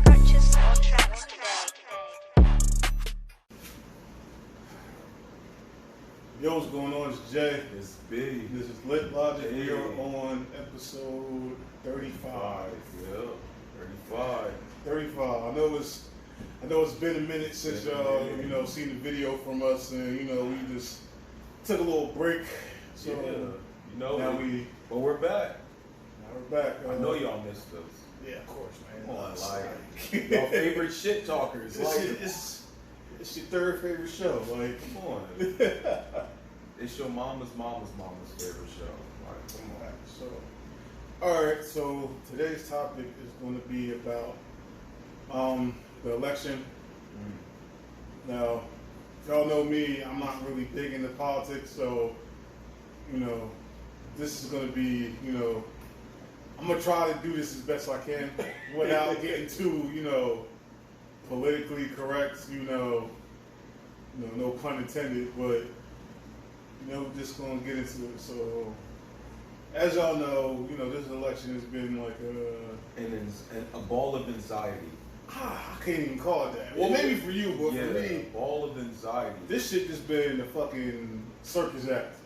Purchase all tracks today. Yo, what's going on? It's Jay. It's big. This is Lit Logic. We Hey. are on episode 35. Yeah, 35. 35. I know it's been a minute since y'all, seen the video from us, and we just took a little break. So now we're back. we're back. I know y'all missed us. Yeah, of course, man. Come on, It's like y'all favorite shit talkers. it's your third favorite show. Like, come on. It's your mama's favorite show. Like, come on. So, all right. So today's topic is going to be about the election. Now, y'all know me. I'm not really big into politics, so this is going to be I'm gonna try to do this as best I can without getting too politically correct. No pun intended, but we're just gonna get into it. So, as y'all know, this election has been like A ball of anxiety. I can't even call it that. Well, maybe for you, but Yeah, for me, a ball of anxiety. this shit just been a fucking circus act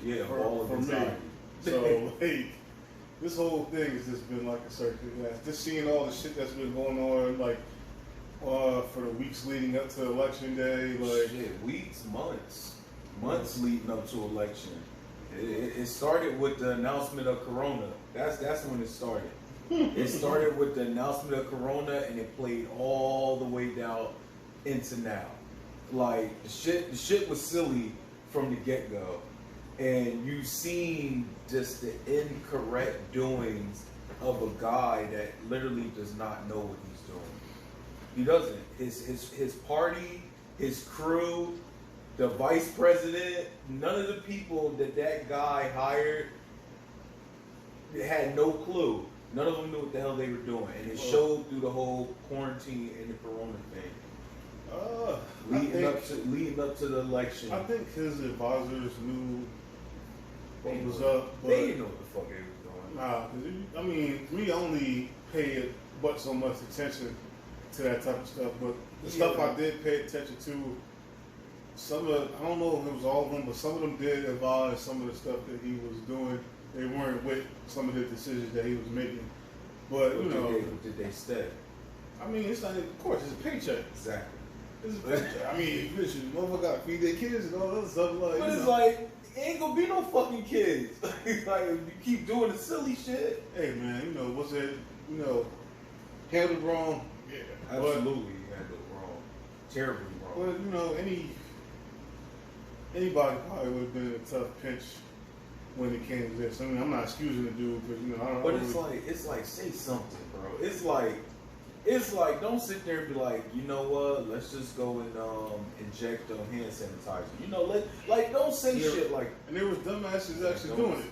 Yeah, a for, ball of for me. anxiety. So, like, this whole thing has just been like a circus act. Just seeing all the shit that's been going on, like, for the weeks leading up to election day, like. Shit, weeks, months leading up to election. It started with the announcement of Corona. That's when it started. It started with the announcement of Corona, and it played all the way down into now. Like the shit was silly from the get go, and you've seen just the incorrect doings of a guy that literally does not know what he's doing. He doesn't. His party, his crew, the vice president, none of the people that guy hired had no clue. None of them knew what the hell they were doing, and it showed through the whole quarantine and the Corona thing. Leading up to the election. I think his advisors knew what was up. But They didn't know what the fuck they was doing. Nah, 'cause I mean, we only pay but so much attention to that type of stuff. But the stuff I did pay attention to, I don't know if it was all of them, but some of them did advise some of the stuff that he was doing. They weren't with some of the decisions that he was making. But, What did they say? I mean, it's like, of course, it's a paycheck. Exactly. It's a paycheck. I mean, listen, motherfucker got to feed their kids and all that stuff. Like, But it's like, ain't gonna be no fucking kids. Like, you keep doing the silly shit. hey, man, was it, handled wrong? Yeah. Absolutely handled wrong. Terribly wrong. But, anybody probably would have been in a tough pinch when it came to this. I mean, I'm not excusing the dude, but I don't. But it's like say something, bro. It's like don't sit there and be like, you know what? Let's just go and inject hand sanitizer. Don't say shit like. And there was dumbasses actually doing it.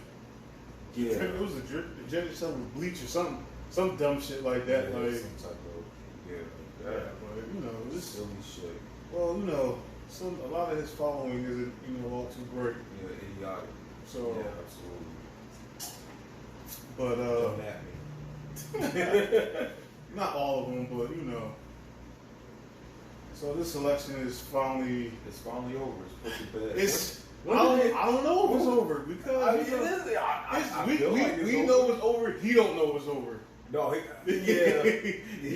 Yeah. It was injecting something with bleach or something, some dumb shit like that. Yeah, like some type of but this silly shit. Well, a lot of his following isn't all too great. Yeah, idiotic. So yeah, absolutely. But Don't at me. not all of them, but So this election is finally. It's finally over. It's put to bed. I don't know if it's over because we know it's over. He don't know it's over. No, he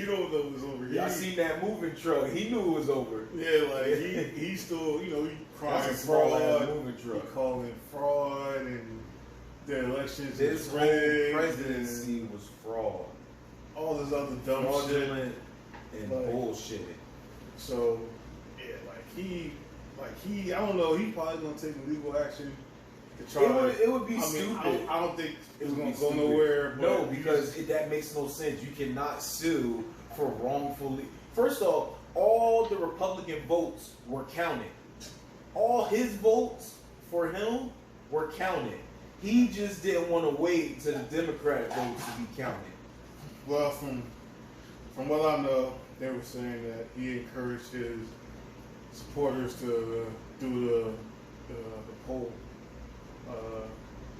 don't know it's over. I seen that moving truck. He knew it was over. Yeah, like he still he crying That's a small ass fraud. moving truck. He calling fraud and the elections. This whole rigged presidency was fraud. All this other dumb Fraudulent shit and like, bullshit. So yeah, he, I don't know. He probably gonna take legal action to try. It would be stupid. I don't think it's gonna go stupid. nowhere. But No, because that makes no sense. You cannot sue for wrongfully. First off, all the Republican votes were counted. All his votes for him were counted. He just didn't want to wait till the Democrat votes to be counted. Well, from what I know, they were saying that he encouraged his supporters to do the poll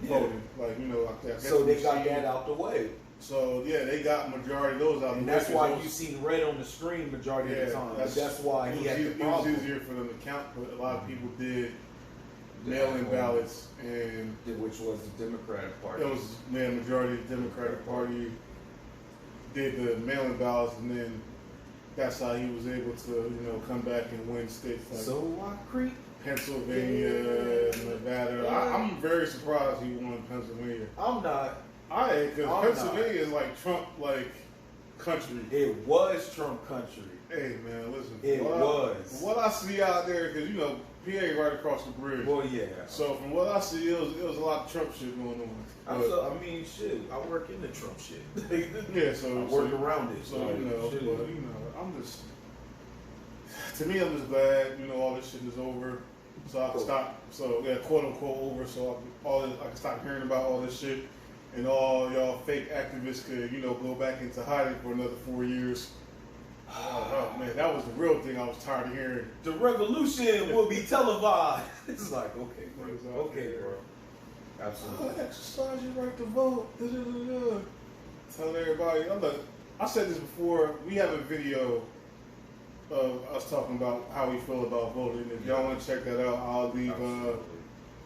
voting, like like that. So they got that out the way. So yeah, they got majority of those out. And that's why you seen red on the screen majority of the time. That's why he had the problem. It was easier for them to count, but a lot of people did mail-in ballots, and which was the Democratic Party. It was majority of the Democratic Party did the mail-in ballots, and then that's how he was able to come back and win states like So I creep. Pennsylvania, Nevada. I'm very surprised he won Pennsylvania. I'm not. Because Pennsylvania is like Trump, like country. It was Trump country. Hey man, listen. It was. What I see out there, because PA right across the bridge. Well, yeah. So from what I see, it was a lot of Trump shit going on. I mean, shit. I work in the Trump shit. Yeah, so I work around it. So shit. I'm just. To me, I'm just glad all this shit is over. So I can stop. So yeah, quote unquote over. So I can stop hearing about all this shit. And all y'all fake activists could, go back into hiding for another 4 years. Oh man, that was the real thing I was tired of hearing. The revolution will be televised. It's like, okay, bro. Okay, bro. Absolutely. Exercise your right to vote. Telling everybody. I said this before. We have a video of us talking about how we feel about voting. If y'all want to check that out, I'll leave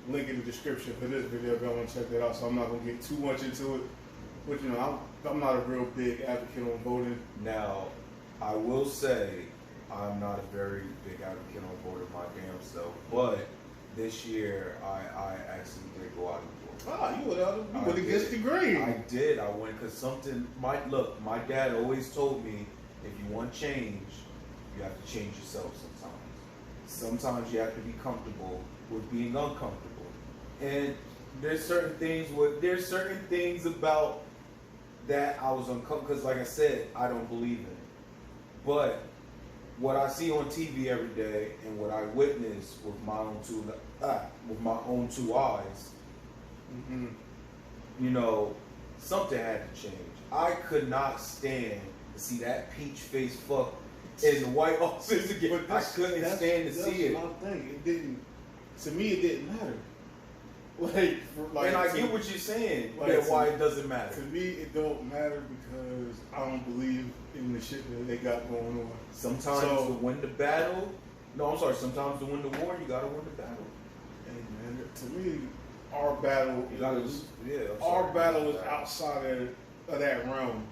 link in the description for this video if y'all want to check that out. So I'm not going to get too much into it. But I'm not a real big advocate on voting. Now, I will say I'm not a very big advocate on voting my damn self. But this year I actually did go out and vote. You went against the grain. I did. I went because my dad always told me if you want change, you have to change yourself sometimes. Sometimes you have to be comfortable with being uncomfortable. And there's certain things about that I was uncomfortable because, like I said, I don't believe in it. But what I see on TV every day and what I witness with my own two eyes, something had to change. I could not stand to see that peach face fuck in the White Office again. I couldn't stand to see it. That's my thing. It didn't. To me, it didn't matter. And I get what you're saying. Why it doesn't matter. To me, it don't matter because I don't believe in the shit that they got going on. Sometimes to win the battle. No, I'm sorry. Sometimes to win the war, you gotta win the battle. Hey man, to me, our battle is outside of that realm.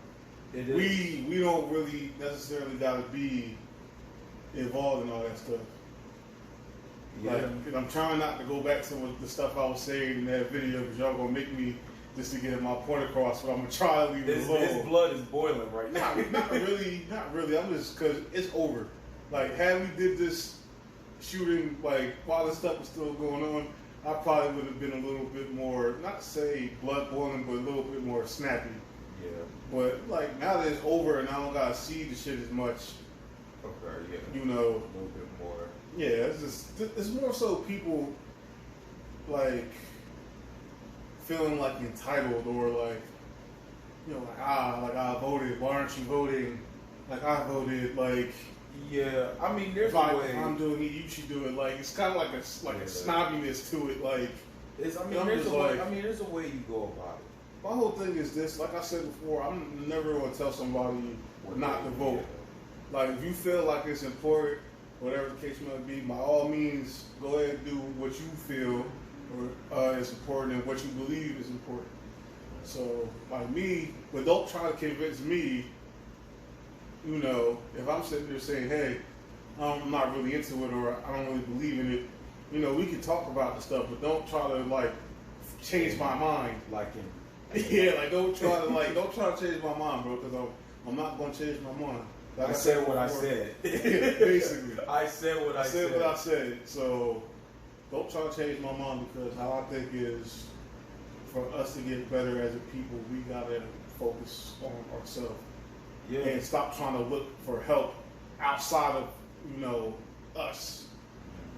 It is. We don't really necessarily gotta be involved in all that stuff. Yeah. And I'm trying not to go back to the stuff I was saying in that video because y'all gonna make me just to get my point across. But I'm gonna try to leave it alone. His blood is boiling right now. Not really. I'm just because it's over. Like had we did this shooting while this stuff was still going on, I probably would have been a little bit more, not say blood boiling, but a little bit more snappy. Yeah. But now that it's over and I don't gotta see the shit as much. Okay. Yeah. A little bit more. Yeah, it's more so people feeling entitled or I voted. Why aren't you voting? I voted. Yeah, I mean, there's if a way. If I'm doing it, you should do it. It's kind of a snobbiness to it. There's a way you go about it. My whole thing is this. Like I said before, I'm never going to tell somebody not to vote. If you feel like it's important, whatever the case might be, by all means, go ahead and do what you feel is important and what you believe is important. So, me, but don't try to convince me, if I'm sitting there saying, hey, I'm not really into it or I don't really believe in it, we can talk about the stuff, but don't try to, change my mind. Don't try to change my mind, bro, because I'm not going to change my mind. I said what I said. Basically. I said what I said. What I said. So don't try to change my mind because how I think is for us to get better as a people, we gotta focus on ourselves. Yeah. And stop trying to look for help outside of us.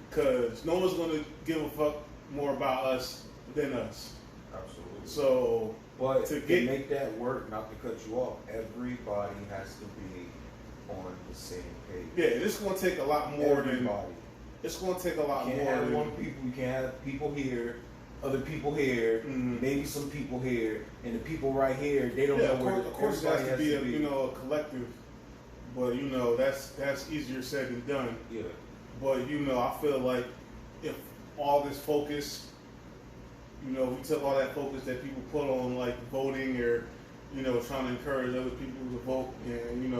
Because no one's gonna give a fuck more about us than us. Absolutely. So, But to to get- make that work, not to cut you off, everybody has to be on the same page. yeah, this is going to take a lot more than. Everybody. It's going to take a lot You can't more have than. one people. You can't have people here, other people here, Mhm. maybe some people here, and the people right here. They don't Yeah, know of where. course, of course, it has everybody to be a a collective, but that's easier said than done. Yeah. But I feel like if all this focus, we took all that focus that people put on like voting or trying to encourage other people to vote and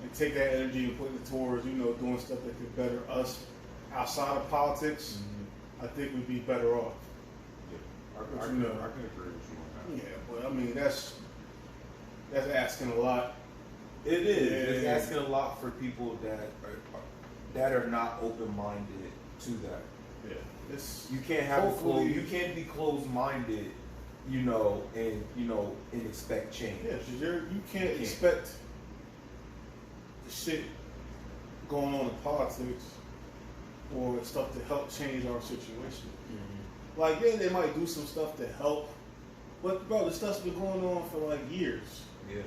and take that energy and put it towards doing stuff that could better us outside of politics, I think we'd be better off. Yeah. But I can agree with you on that. Yeah, but I mean that's asking a lot. It is. Yeah. It's asking a lot for people that are not open minded to that. Yeah, it's You can't have Hopefully- you can't be closed minded, and expect change. yeah, 'cause you can't can't. expect the shit going on in politics or stuff to help change our situation. Like, yeah, they might do some stuff to help, but bro, this stuff's been going on for like years. Yeah.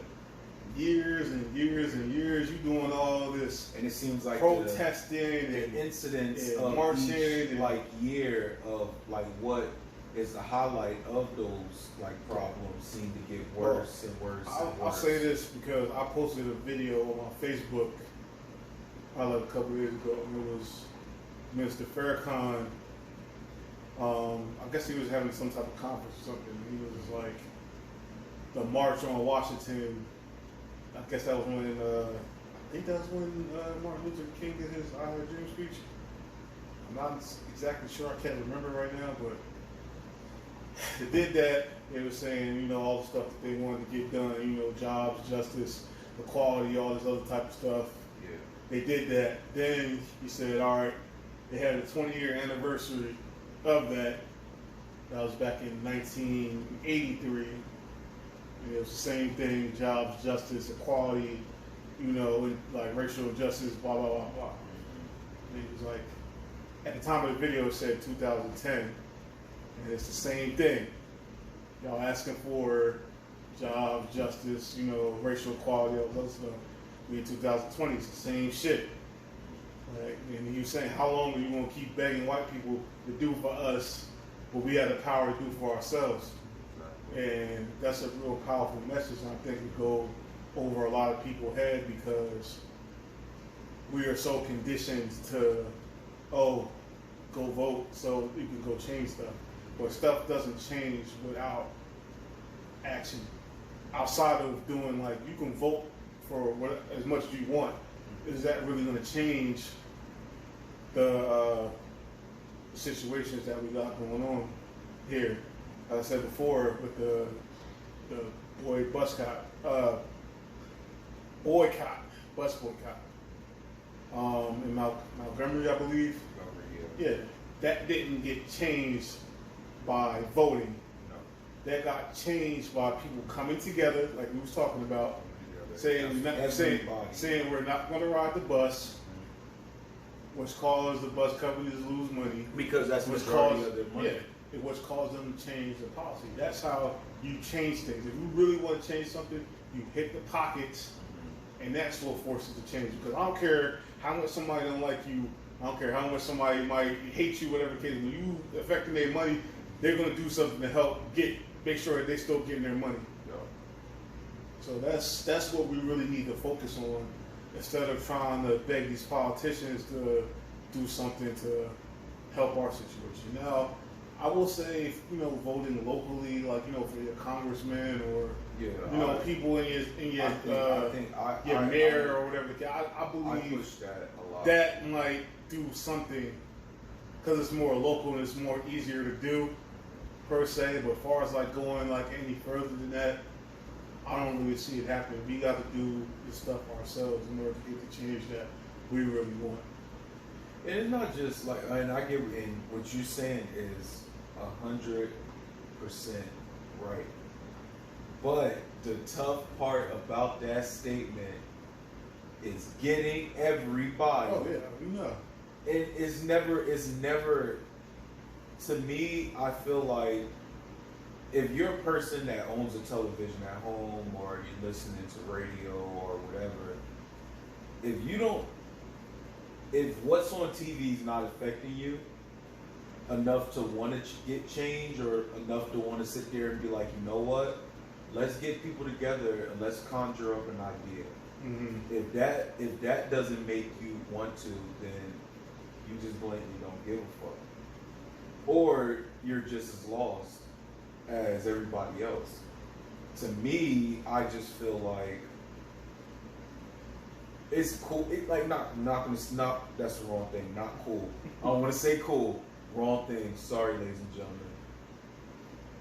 Years and years and years. You doing all this And it seems like protesting the and incidents and of marching each, and- like year of like what is the highlight of those like problems seem to get worse and worse. and I'll worse. say this because I posted a video on my Facebook probably a couple years ago. It was Mr. Farrakhan. I guess he was having some type of conference or something. He was like the March on Washington. I guess that was when I think that was when Martin Luther King did his I Have a Dream speech. I'm not exactly sure. I can't remember right now, but they did that. They were saying, all the stuff that they wanted to get done, jobs, justice, equality, all this other type of stuff. Yeah. They did that. Then he said, all right, they had a 20-year anniversary of that. That was back in 1983. And it was the same thing, jobs, justice, equality, and like racial justice, blah, blah, blah, blah. And it was like, at the time of the video, it said 2010. And it's the same thing. Y'all asking for jobs, justice, racial equality, all that stuff. We in 2020, it's the same shit. Right? And he was saying, how long are you going to keep begging white people to do for us what we have the power to do for ourselves? And that's a real powerful message, and I think it go over a lot of people's head because we are so conditioned to, go vote so you can go change stuff. But stuff doesn't change without action. Outside of doing like, you can vote for as much as you want. Is that really going to change the situations that we got going on here? As I said before, with the bus boycott, in Montgomery, I believe. Yeah, that didn't get changed by voting. No. That got changed by people coming together, like we was talking about, saying we're not going to ride the bus, which caused the bus companies to lose money. Because that's Which majority caused, of their money. yeah, which caused them to change the policy. That's how you change things. If you really want to change something, you hit the pockets, and that's what forces the change. Because I don't care how much somebody don't like you. I don't care how much somebody might hate you, whatever the case. When you affecting their money, they're going to do something to help make sure that they still getting their money. Yeah. So that's what we really need to focus on, instead of trying to beg these politicians to do something to help our situation. Now, I will say, voting locally, like for your congressman or people in your your mayor or whatever. I I believe push that a lot. that might do something because it's more local and it's more easier to do per se. But as far as like going like any further than that, I don't really see it happening. We got to do this stuff ourselves in order to get the change that we really want. And it's not just like, and I get, and what you're saying is 100% right. But the tough part about that statement is getting everybody. Oh yeah, It's never to me, I feel like if you're a person that owns a television at home or you're listening to radio or whatever, if what's on TV is not affecting you enough to want to get change or enough to want to sit there and be like, you know what, let's get people together and let's conjure up an idea. Mm-hmm. If that doesn't make you want to, then you just blatantly don't give a fuck, or you're just as lost as everybody else. To me, I just feel like it's cool. Not gonna stop. That's the wrong thing. Not cool. I don't want to say cool. Wrong thing. Sorry, ladies and gentlemen.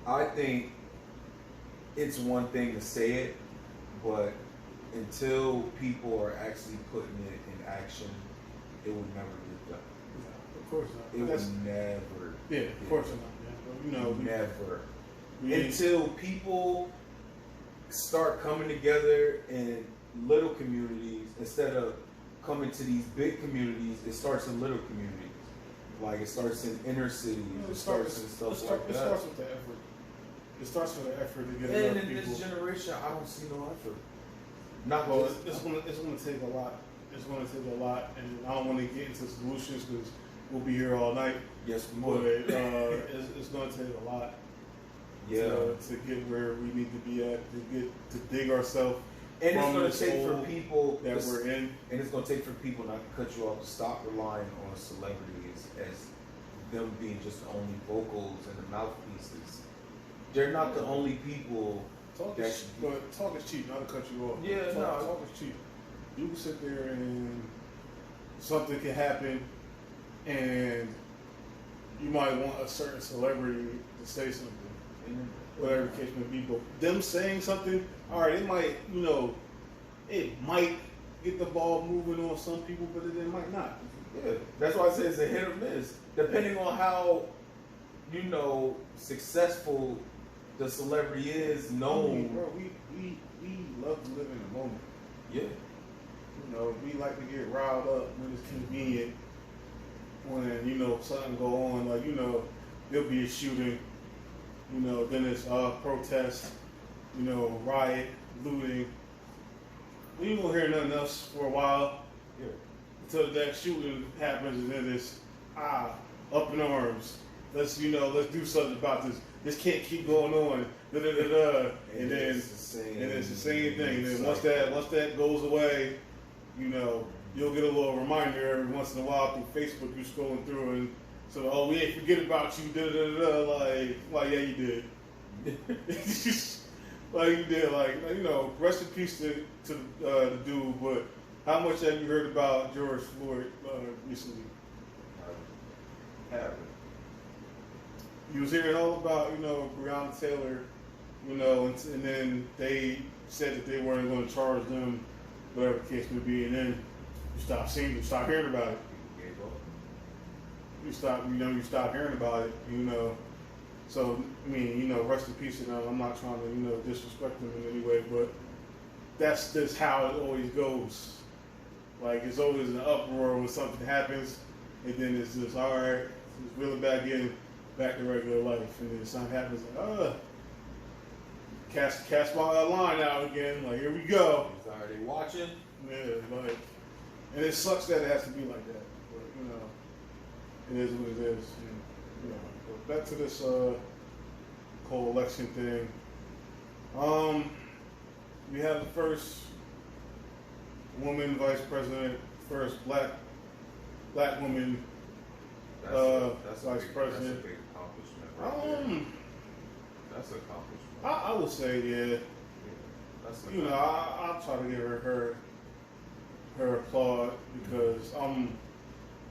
I think it's one thing to say it, but until people are actually putting it in action, it would never get done. Yeah, of course not. It would never. Yeah, of course not. Man. But, you know, never. we Until people start coming together in little communities instead of coming to these big communities, it starts in little communities. Like it starts in inner cities. It starts in stuff like that. It starts with the effort. It starts with the effort to get And enough in people. this generation, I don't see no effort. Not Well, just it's gonna take a lot. It's gonna take a lot, and I don't want to get into solutions because we'll be here all night. yes, we But would. it's gonna take a lot. Yeah, To get where we need to be at, to dig ourselves and it's from going to this take for hole people that we're in. and it's going to take for people not to cut you off to stop relying on celebrities as them being just the only vocals and the mouthpieces. They're not the only people. Talk That is, should- but talk is cheap. Not to cut you off. Yeah, talk is cheap. You can sit there and something can happen, and you might want a certain celebrity to say something, whatever the case may be. But them saying something, all right, it might, it might get the ball moving on some people, but it might not. Yeah, that's why I say it's a hit or miss, depending on how successful the celebrity is known. Bro, we love to live in the moment. Yeah, We like to get riled up when it's convenient. When something go on, like there'll be a shooting. Then it's protest. Riot, looting. We ain't gonna hear nothing else for a while yeah. until the next shooting happens, and then it's up in arms. Let's do something about this. This can't keep going on. Da, da, da, da. And then it's the same thing. And then once that goes away, you'll get a little reminder every once in a while through Facebook. You're scrolling through, and so we ain't forget about you. Da da da da. Like yeah, you did. Like you did. Rest in peace to the dude. But how much have you heard about George Floyd recently? Haven't. You was hearing all about, Breonna Taylor, and then they said that they weren't going to charge them, whatever the case may be, and then you stop hearing about it. Gave up. You stop hearing about it, So, rest in peace to them. I'm not trying to, disrespect them in any way, but that's just how it always goes. Like, it's always an uproar when something happens, and then it's just, all right, it's really back to regular life, and then something happens, like, cast my line out again, like, here we go. Is already watching. Yeah, and it sucks that it has to be like that, but, it is what it is. And, but back to this whole election thing. We have the first woman vice president, first black woman That's vice president. That's a big accomplishment. Right there. That's an accomplishment. I would say, yeah. That's an I'll try to give her applaud because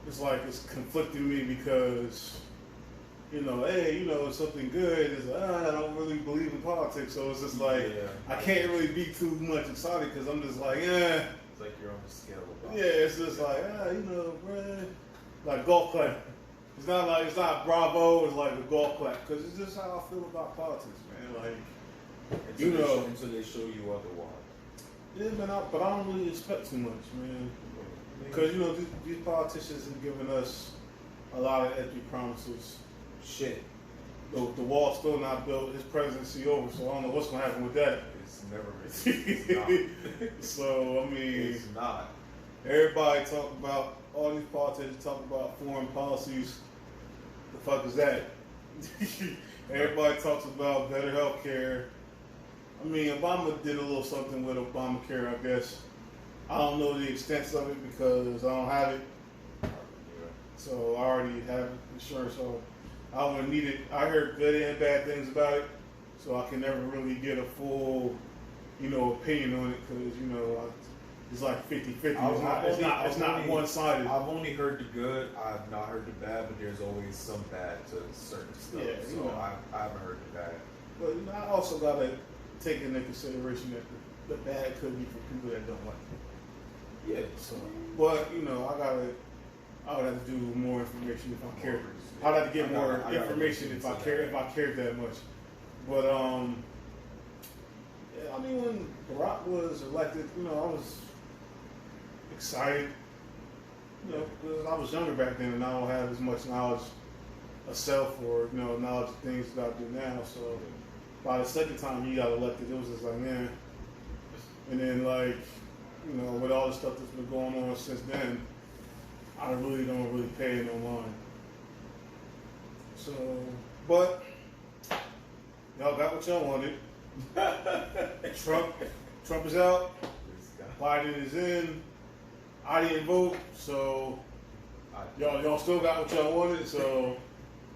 it's like it's conflicting me because it's something good. It's like, I don't really believe in politics, so it's just like I can't really be too much excited because I'm just like, It's like you're on the scale about yeah. It's just like, bruh, like golf clap. It's not bravo. It's like a golf clap because it's just how I feel about politics, man. Like, until they show you otherwise. yeah, man. But I don't really expect too much, man. Because these politicians have given us a lot of empty promises. shit. The wall's still not built. His presidency over, so I don't know what's gonna happen with that. It's never. It's So I not. mean, It's not. everybody talk about all these politicians talk about foreign policies. The fuck is that? Everybody talks about better health care. I mean, Obama did a little something with Obamacare, I guess. I don't know the extent of it because I don't have it. So I already have insurance, so I wouldn't need it. I heard good and bad things about it, so I can never really get a full, opinion on it because, it's like 50-50. It's not one-sided. I've only heard the good. I've not heard the bad, but there's always some bad to certain stuff. Yeah, so I haven't heard the bad. But I also got to take into consideration that the bad could be for people that don't like it. Yeah. So, but I would have to do more information if I cared. I'd have to get more information if I cared that much. But yeah, I mean, when Barack was elected, I was excited, because I was younger back then and I don't have as much knowledge of self or knowledge of things that I do now. So by the second time he got elected, it was just like, man. And then with all the stuff that's been going on since then, I really don't pay it no mind. So, but y'all got what y'all wanted. Trump is out. Biden is in. I didn't vote, so y'all still got what y'all wanted. So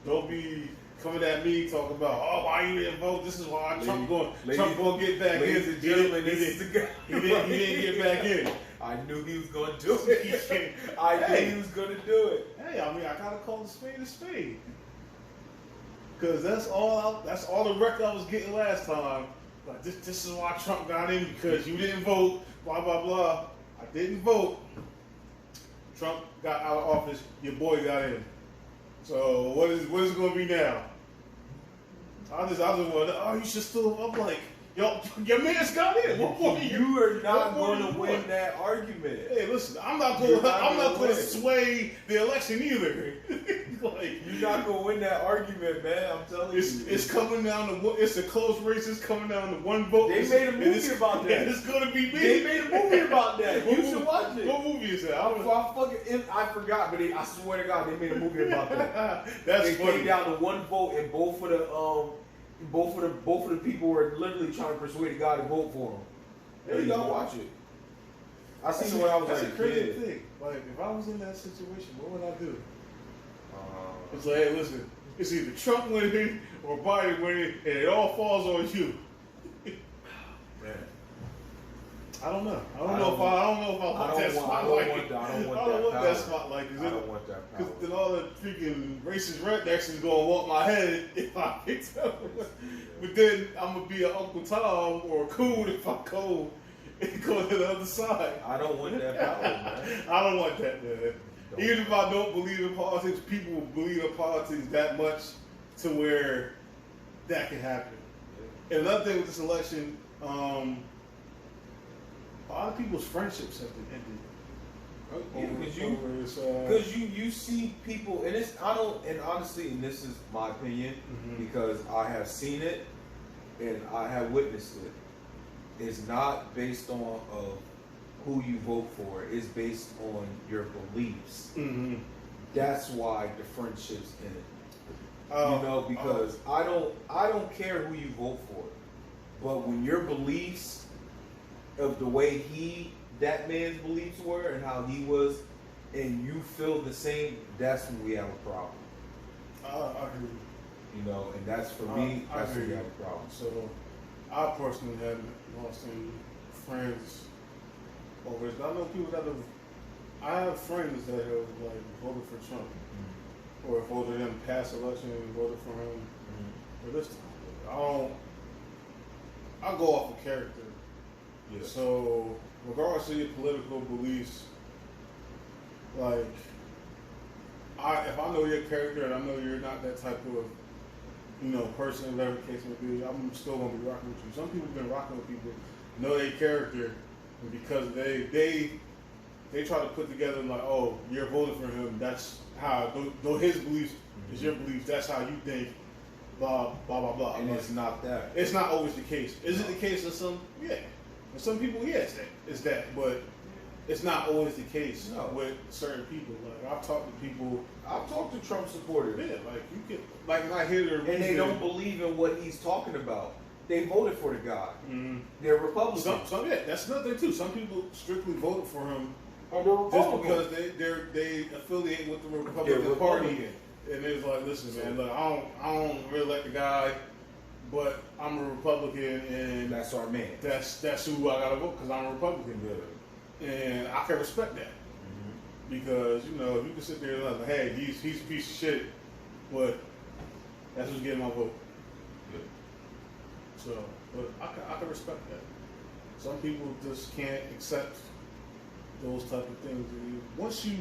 don't be coming at me talking about, why you didn't vote? This is why Trump going to get back in. Ladies and gentlemen, this is the guy. He didn't get back in. I knew he was going to do it. I knew he was going to do it. Hey, I mean, I gotta call the spade a spade. Cause that's all the record I was getting last time. Like this is why Trump got in because you didn't vote. Blah blah blah. I didn't vote. Trump got out of office. Your boy got in. So what is it gonna be now? I just want. You should still. I'm like, yo, your man's got in. What more You are not going to win want? that argument. Hey, listen, I'm not You're going not to gonna sway the election either. You're not going to win that argument, man. I'm telling you. It's coming down to it's a close race. It's coming down to one vote. They made a movie about that. And it's going to be me. They made a movie about that. You should watch it. What movie is that? I forgot, but I swear to God, they made a movie about that. That's They funny. came down to one vote, and both of the people were literally trying to persuade the guy to vote for him. There you go, watch it. I seen it when I was That's like a a crazy kid. thing. Like, if I was in that situation, what would I do? It's like, hey, listen, it's either Trump winning or Biden winning, and it all falls on you. Man. I don't know. I don't know if I want that spotlight. I don't want that that spotlight. I don't want that power. Because then all the freaking racist rednecks is gonna walk my head if I picked up. But then I'm gonna be an Uncle Tom or a Coon if I go and go to the other side. I don't want that power, man. I don't want that, man. Even if I don't believe in politics, people will believe in politics that much to where that can happen. And another thing with this election, a lot of people's friendships have been ended. Because you see people, and honestly, and this is my opinion, because I have seen it and I have witnessed it. It's not based on who you vote for. It's based on your beliefs. That's why the friendships end. Because I don't care who you vote for, but when your beliefs of the way that man's beliefs were and how he was, and you feel the same, that's when we have a problem. I agree. And that's for me, that's when we have a problem. So, I personally haven't lost any friends over this. I know people that I have friends that have voted for Trump, or voted him past election and voted for him for this time. I go off of character. Yes. So, regardless of your political beliefs, if I know your character and I know you're not that type of, person, whatever the case may be, I'm still gonna be rocking with you. Some people have been rocking with people, know their character, and because they they try to put together like, oh, you're voting for him. That's how. Though his beliefs is your beliefs. That's how you think. Blah blah blah blah. And Like, it's not that. it's not always the case. Is it the case in some? Yeah. For some people, yes, it's that. But it's not always the case No. with certain people. Like I've talked to people. I've talked to Trump supporters, Yeah, like you can, like if I hear their and they don't believe in what he's talking about. They voted for the guy. Mhm. They're Republicans. Some yeah, that's another thing too. Some people strictly voted for him Or they're just Republicans. because they affiliate with the They're Republican Party, Republican. and it's like, listen, man, look, I don't really like the guy, but I'm a Republican, and That's our man. that's who I gotta vote because I'm a Republican, and I can respect that because you know you can sit there and like, hey, he's a piece of shit, but that's who's getting my vote. So, but I can respect that. Some people just can't accept those type of things. And once you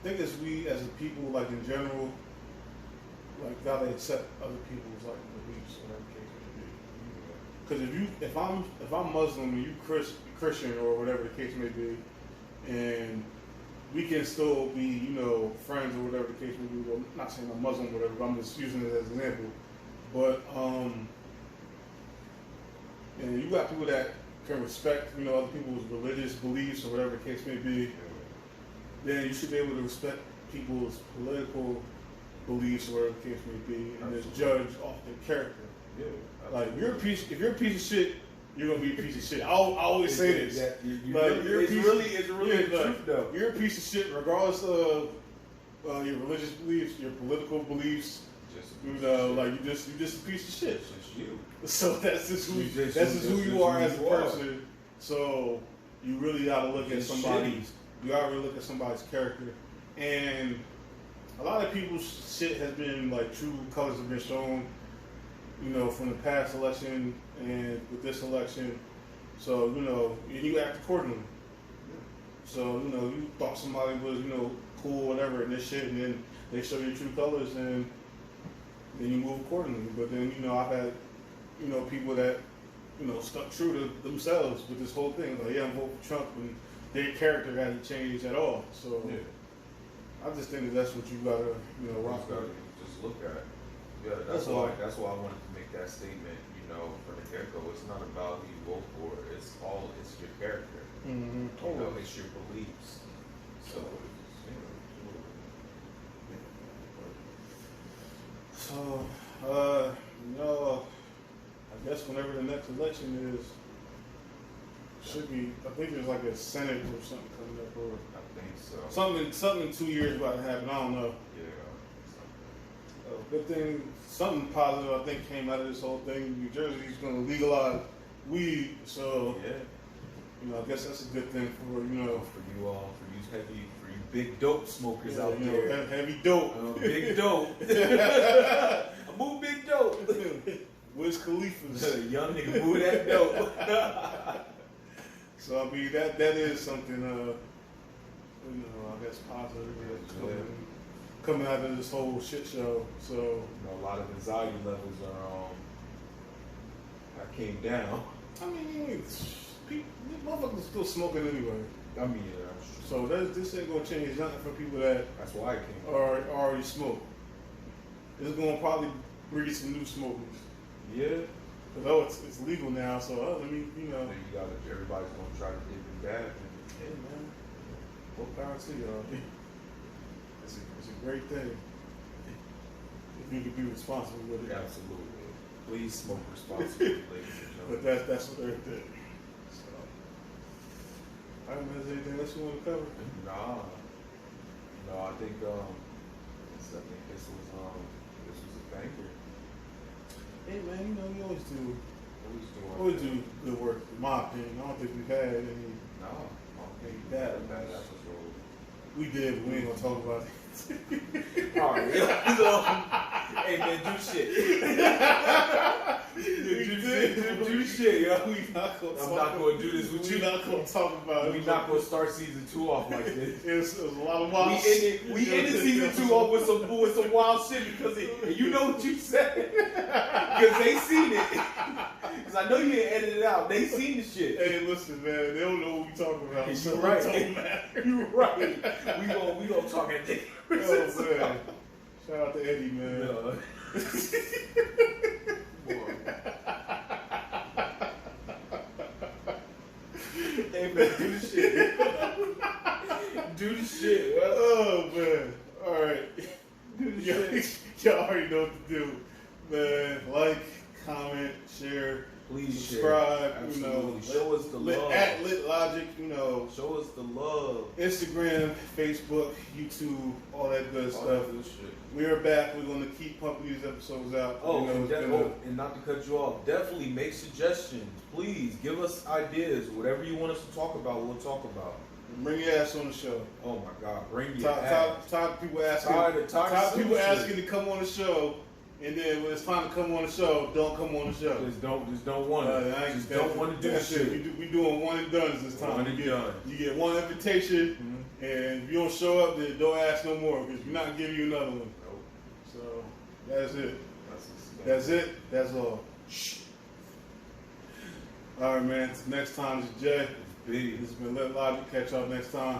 think as we as a people, like in general, like gotta accept other people's like beliefs or whatever the case may be. Because if I'm Muslim and you Christian or whatever the case may be, and we can still be, you know, friends or whatever the case may be. Well, not saying I'm Muslim or whatever, but I'm just using it as an example. But and you got people that can respect, you know, other people's religious beliefs or whatever the case may be, then you should be able to respect people's political beliefs or whatever the case may be, and just judge off their character. Yeah. Like if you're a piece of shit, you're gonna be a piece of shit. I always say this. Like, It's really the like, truth though. You're a piece of shit regardless of your religious beliefs, your political beliefs. You know, like you just a piece of shit. It's just you. So that's just who That's that's just who you are as a you are. person. So you really gotta look at It's somebody's. You gotta really look at somebody's character. And a lot of people's shit has been like true colors have been shown. You know, from the past election and with this election. So you know, and you act accordingly. So you know, you thought somebody was cool, whatever, and this shit, and then they show your true colors and. Then you move accordingly. But then, I've had, people that, stuck true to themselves with this whole thing. Like, yeah, I'm voting for Trump, and their character hasn't changed at all. So I just think that's what you gotta, rock with. Just look at. Yeah, That's all. That's why I wanted to make that statement. From the get go, it's not about who you vote for. It's your character. Mm-hmm. It's your beliefs. So. So, I guess whenever the next election is, should be, I think there's like a Senate or something coming up, or I think so. something in 2 years about to happen. I don't know. Yeah. Good thing, something positive I think came out of this whole thing. New Jersey's going to legalize weed, so Yeah. I guess that's a good thing for For you big dope smokers out there. heavy dope, Big dope. I move big dope. Wiz Khalifa's. Young nigga move that dope. So I mean that is something I guess positive coming out of this whole shit show. So A lot of anxiety levels are came down. I mean, motherfuckers still smoking anyway. I mean, yeah, that's true. So this ain't gonna change nothing for people that That's why I came. already smoke. It's gonna probably breed some new smokers. Yeah. Cause it's legal now, so let me Then you gotta. Everybody's gonna try to dip in that. Hey man, what power to y'all? It's a great thing if you can be responsible with it. Absolutely. Please smoke responsibly, ladies and But gentlemen. that's what they're doing. So, I don't know, is there anything else you want to cover? Nah. No, I think this was a banker. Hey man, you always do Always doing. good work. In my opinion, I don't think we've had any. No, I don't think That bad was- episode. We did, but we ain't gonna talk about it. Alright, so, hey man, do shit. do shit, yo. We not gonna I'm not gonna do this with We you. not gonna talk about it. We're not gonna start season 2 off like this. It's a lot of wild. We ended season 2 off with some wild shit because and you know what you said because they seen it. because I know you didn't edit it out. They seen the shit. Hey, listen, man, they don't know what we talking about. You're So right. It don't matter. You're right. We gonna talk at Dick. Oh, man. Shout out to Eddie, man. Hey man, do the shit. Do the shit. Well, Oh, man. All right. do the Y'all, shit. y'all already know what to do. Man, like, comment, share, Please subscribe, share. Absolutely. Show us the love. At Lit Logic, Show us the love. Instagram, Facebook, YouTube, all that good All stuff. that good shit. We are back. We're gonna keep pumping these episodes out. Oh, it's been and not to cut you off, definitely make suggestions. Please give us ideas. Whatever you want us to talk about, we'll talk about. bring your ass on the show. Oh my God, bring your ass. Tired of people asking. Tired of people shit. asking to come on the show, and then when it's time to come on the show, don't come on the show. Just don't want to. Just don't want to do that's shit. it. We doing one and done this time. One and done. You get one invitation, and if you don't show up, then don't ask no more because we're not giving you another one. Nope. So that's it. That's That's it. That's all. All right, man. Next time is Jay. big. This has been Lit Logic. Catch y'all next time.